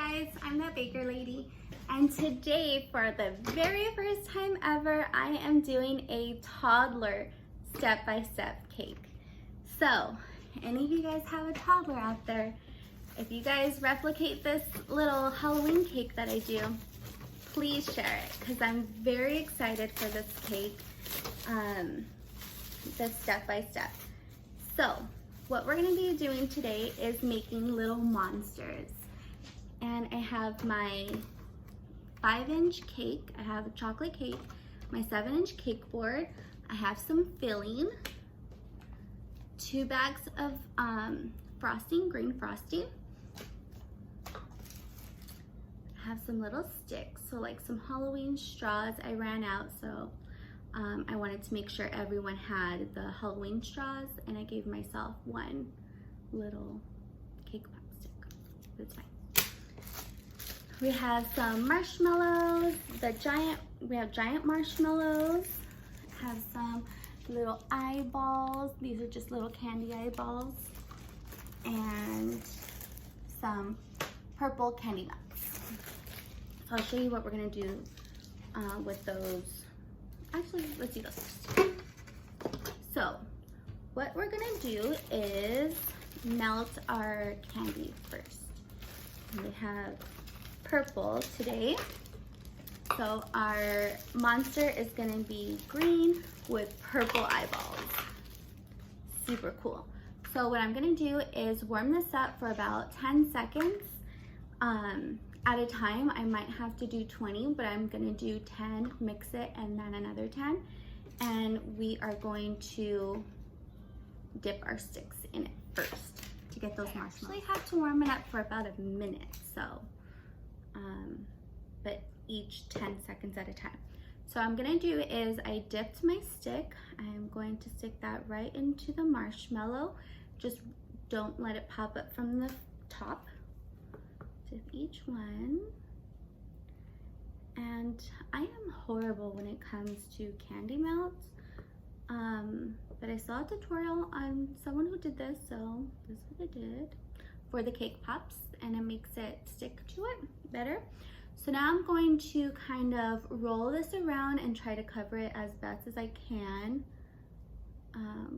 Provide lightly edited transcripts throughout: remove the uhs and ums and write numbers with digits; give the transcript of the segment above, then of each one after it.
guys, I'm Thatbakerlady, and today for the very first time ever I am doing a toddler step-by-step cake. So, any of you guys have a toddler out there? If you guys replicate this little Halloween cake that I do, please share it because I'm very excited for this cake, the step-by-step. So, what we're going to be doing today is making little monsters. And I have my 5-inch cake, I have a chocolate cake, my 7-inch cake board, I have some filling, 2 bags of frosting, green frosting. I have some little sticks, so like some Halloween straws. I ran out, so I wanted to make sure everyone had the Halloween straws, and I gave myself one little cake pop stick. That's fine. We have some marshmallows. We have giant marshmallows. Have some little eyeballs. These are just little candy eyeballs, and some purple candy nuts. So I'll show you what we're gonna do with those. Actually, let's do those first. So, what we're gonna do is melt our candy first. We have purple today. So our monster is gonna be green with purple eyeballs. Super cool. So what I'm gonna do is warm this up for about 10 seconds. At a time. I might have to do 20, but I'm gonna do 10, mix it, and then another 10. And we are going to dip our sticks in it first to get those marshmallows. I actually have to warm it up for about a minute, so, but each 10 seconds at a time. So what I'm gonna do is I dipped my stick. I'm going to stick that right into the marshmallow. Just don't let it pop up from the top. Dip each one. And I am horrible when it comes to candy melts, but I saw a tutorial on someone who did this, so this is what I did for the cake pops, and it makes it stick to it better. So now I'm going to kind of roll this around and try to cover it as best as I can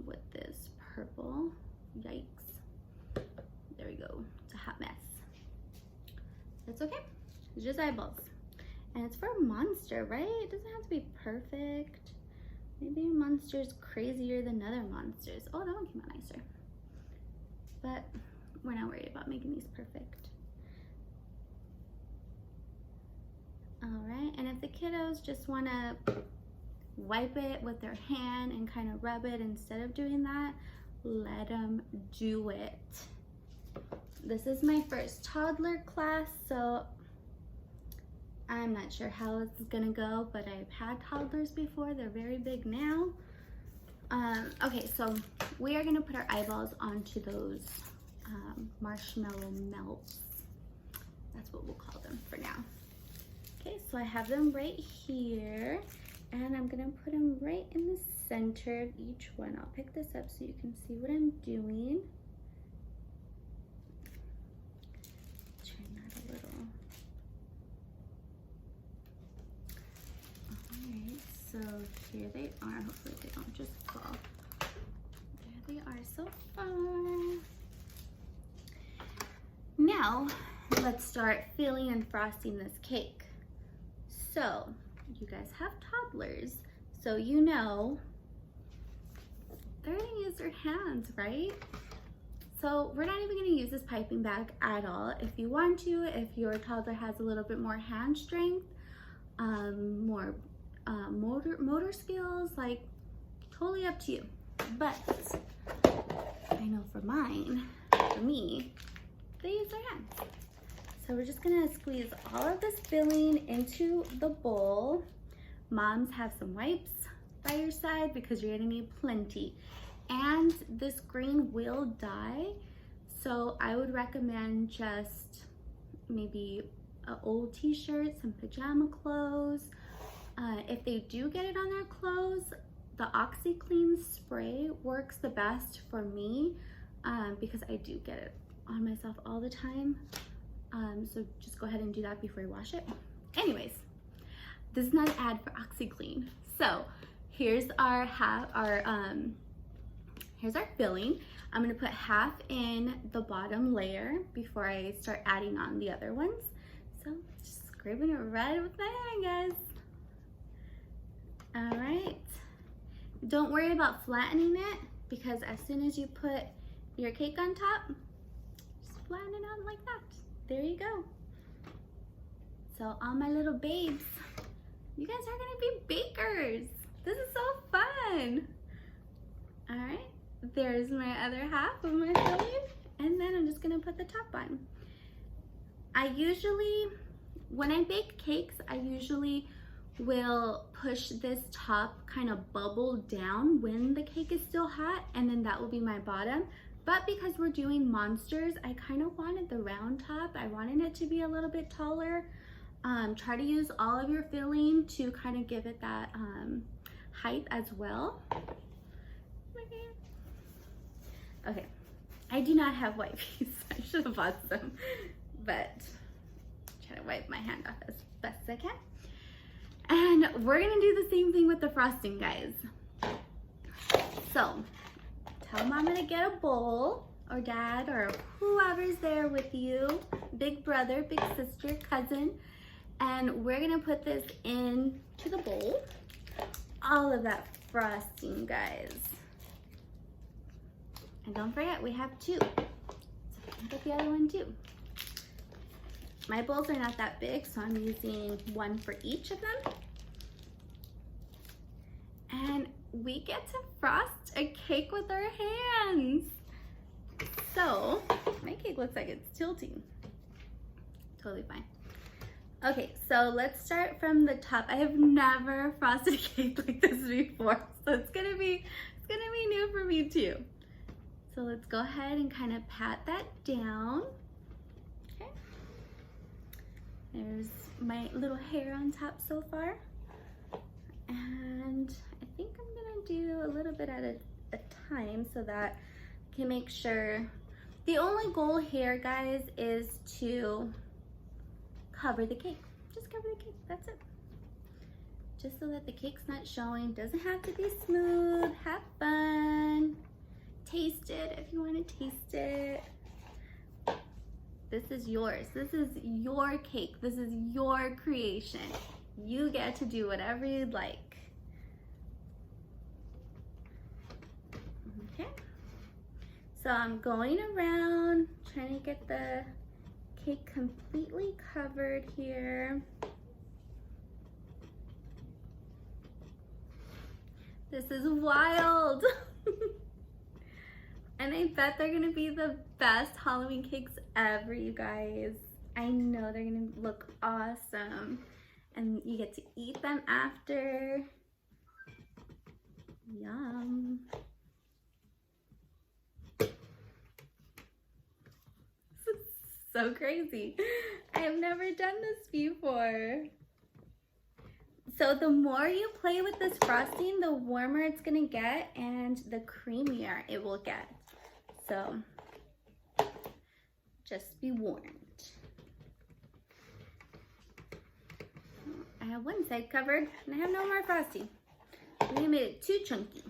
with this purple. Yikes. There we go. It's a hot mess. It's okay, it's just eyeballs. And it's for a monster, right? It doesn't have to be perfect. Maybe a monster's crazier than other monsters. Oh, that one came out nicer. But we're not worried about making these perfect. All right, and if the kiddos just wanna wipe it with their hand and kind of rub it instead of doing that, let them do it. This is my first toddler class, so I'm not sure how this is gonna go, but I've had toddlers before. They're very big now. Okay, so we are gonna put our eyeballs onto those marshmallow melts. That's what we'll call them for now. Okay, so I have them right here, and I'm gonna put them right in the center of each one. I'll pick this up so you can see what I'm doing. So here they are. Hopefully they don't just fall. There they are so far. Now, let's start filling and frosting this cake. So, you guys have toddlers, so you know they're gonna use their hands, right? So we're not even gonna use this piping bag at all. If you want to, if your toddler has a little bit more hand strength, more motor skills, like totally up to you. But I know for me, they use their hands. So we're just gonna squeeze all of this filling into the bowl. Moms, have some wipes by your side because you're gonna need plenty. And this green will dye, so I would recommend just maybe an old t-shirt, some pajama clothes. If they do get it on their clothes, the OxyClean spray works the best for me because I do get it on myself all the time. So just go ahead and do that before you wash it. Anyways, this is not an ad for OxyClean. So here's our here's our filling. I'm gonna put half in the bottom layer before I start adding on the other ones. So just scraping it right with my hand, guys. All right. Don't worry about flattening it, because as soon as you put your cake on top, just flatten it out like that. There you go. So all my little babes, you guys are gonna be bakers. This is so fun. All right, there's my other half of my filling, and then I'm just gonna put the top on. I usually, when I bake cakes, I usually will push this top kind of bubble down when the cake is still hot, and then that will be my bottom. But because we're doing monsters, I kind of wanted the round top. I wanted it to be a little bit taller. Try to use all of your filling to kind of give it that height as well. Okay, I do not have wipes. I should have bought some, but try to wipe my hand off as best as I can. And we're gonna do the same thing with the frosting, guys. So tell mama to get a bowl, or dad, or whoever's there with you, big brother, big sister, cousin, and we're gonna put this into the bowl. All of that frosting, guys. And don't forget, we have two. So get the other one too. My bowls are not that big, so I'm using one for each of them. And we get to frost a cake with our hands. So, my cake looks like it's tilting. Totally fine. Okay, so let's start from the top. I have never frosted a cake like this before, so it's gonna be new for me too. So let's go ahead and kind of pat that down. Okay. There's my little hair on top so far. And I think I'm gonna do a little bit at a time so that I can make sure. The only goal here, guys, is to cover the cake. Just cover the cake, that's it. Just so that the cake's not showing. Doesn't have to be smooth. Have fun. Taste it if you want to taste it. This is yours. This is your cake. This is your creation. You get to do whatever you'd like. Okay. So I'm going around trying to get the cake completely covered here. This is wild. And I bet they're gonna be the best Halloween cakes ever, you guys. I know they're gonna look awesome. And you get to eat them after. Yum. This is so crazy. I have never done this before. So the more you play with this frosting, the warmer it's gonna get and the creamier it will get. So just be warned. I have one side covered and I have no more frosting. We made it too chunky.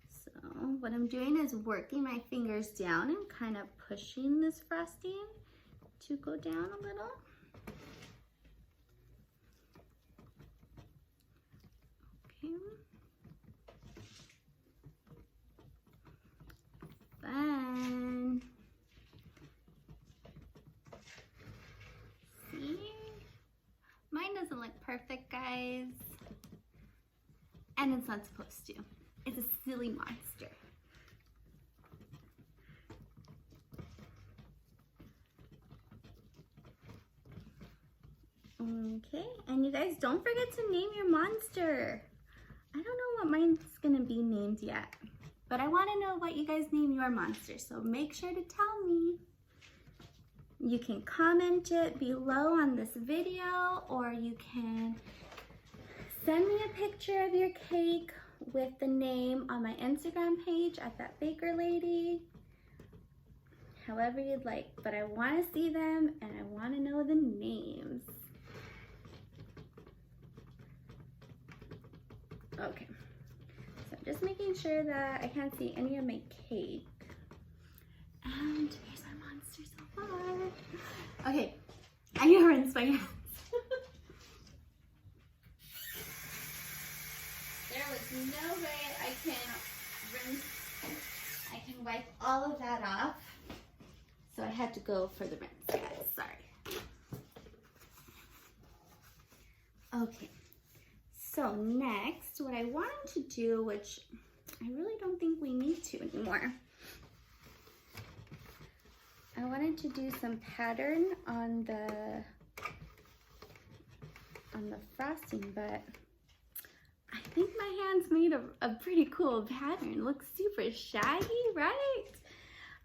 So what I'm doing is working my fingers down and kind of pushing this frosting to go down a little. Okay. Fun. See? Mine doesn't look perfect, guys. And it's not supposed to. It's a silly monster. Okay, and you guys don't forget to name your monster. I don't know what mine's gonna be named yet, but I wanna know what you guys name your monster, so make sure to tell me. You can comment it below on this video, or you can send me a picture of your cake with the name on my Instagram page at Thatbakerlady. however you'd like, but I want to see them and I want to know the names. Okay, so just making sure that I can't see any of my cake. And here's my monster so far. Okay, I need to rinse my hands. There was no way I can wipe all of that off. So I had to go for the rinse, guys, sorry. Okay, so next, what I wanted to do, which I really don't think we need to anymore, I wanted to do some pattern on the frosting, but I think my hands made a pretty cool pattern. Looks super shaggy, right?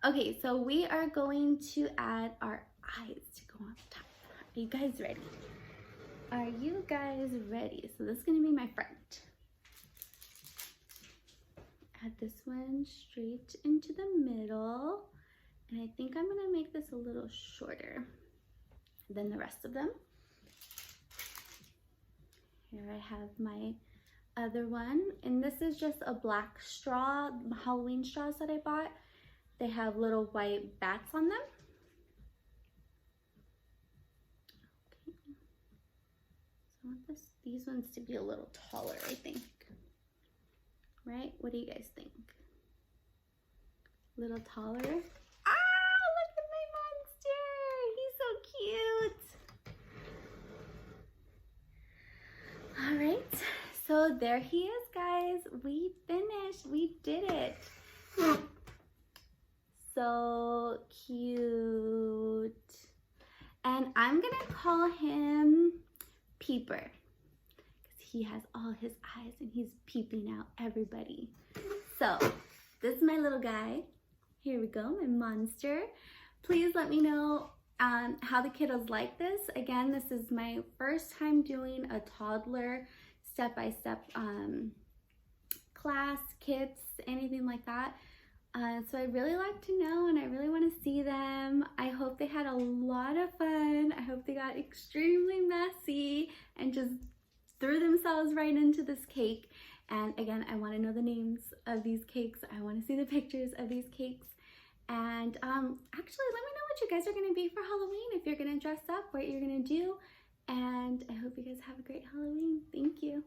Okay, so we are going to add our eyes to go on top. Are you guys ready? Are you guys ready? So this is gonna be my front. Add this one straight into the middle. And I think I'm gonna make this a little shorter than the rest of them. Here I have my other one, and this is just a black straw, Halloween straws that I bought. They have little white bats on them. Okay. So I want these ones to be a little taller, I think. Right? What do you guys think? A little taller? Ah, look at my monster! He's so cute! All right, so there he is, guys. We finished. We did it. So cute. And I'm gonna call him Peeper because he has all his eyes and he's peeping out everybody. So this is my little guy. Here we go, my monster. Please let me know how the kiddos like this. Again, this is my first time doing a toddler step-by-step class, kits, anything like that. So I'd really like to know, and I really want to see them. I hope they had a lot of fun. I hope they got extremely messy and just threw themselves right into this cake. And again, I want to know the names of these cakes. I want to see the pictures of these cakes. And actually, let me know what you guys are going to be for Halloween, if you're going to dress up, what you're going to do. And I hope you guys have a great Halloween. Thank you.